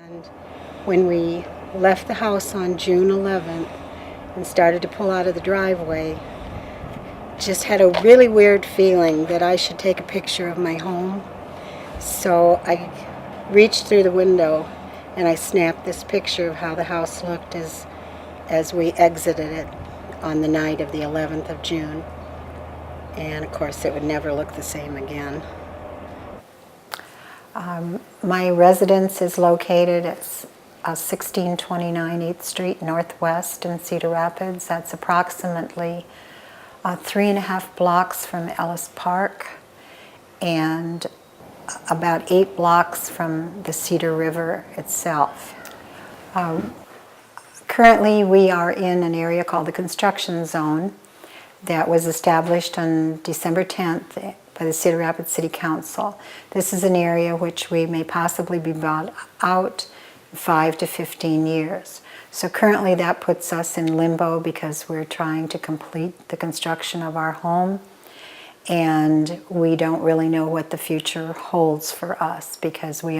And when we left the house on June 11th and started to pull out of the driveway, just had a really weird feeling that I should take a picture of my home. So I reached through the window and I snapped this picture of how the house looked as we exited it on the night of the 11th of June. And of course it would never look the same again. My residence is located at 1629 8th Street Northwest in Cedar Rapids. That's approximately 3.5 blocks from Ellis Park and about 8 blocks from the Cedar River itself. Currently we are in an area called the construction zone that was established on December 10th by the Cedar Rapids City Council. This is an area which we may possibly be bought out in 5 to 15 years. So currently that puts us in limbo because we're trying to complete the construction of our home, and we don't really know what the future holds for us because we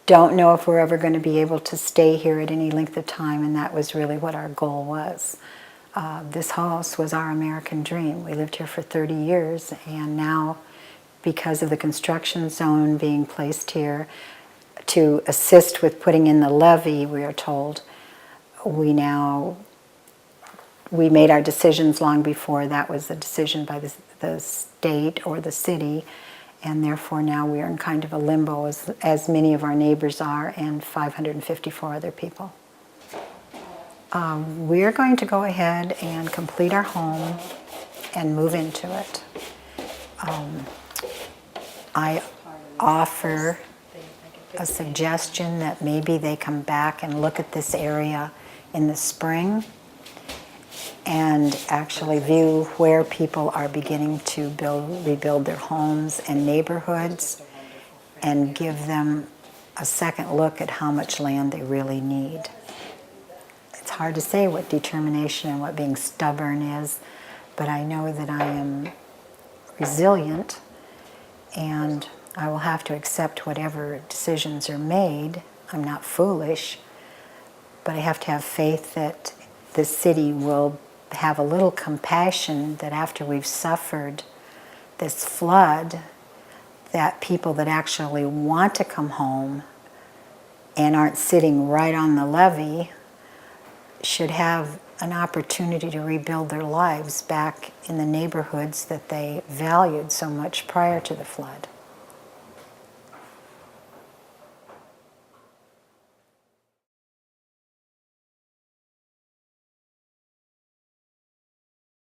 don't know if we're ever going to be able to stay here at any length of time, and that was really what our goal was. This house was our American dream. We lived here for 30 years, and now, because of the construction zone being placed here to assist with putting in the levee, we are told, we made our decisions long before that was a decision by the state or the city, and therefore now we are in kind of a limbo as many of our neighbors are and 554 other people. We're going to go ahead and complete our home and move into it. I offer a suggestion that maybe they come back and look at this area in the spring and actually view where people are beginning to rebuild their homes and neighborhoods and give them a second look at how much land they really need. It's hard to say what determination and what being stubborn is, but I know that I am resilient and I will have to accept whatever decisions are made. I'm not foolish, but I have to have faith that the city will have a little compassion that after we've suffered this flood, that people that actually want to come home and aren't sitting right on the levee should have an opportunity to rebuild their lives back in the neighborhoods that they valued so much prior to the flood.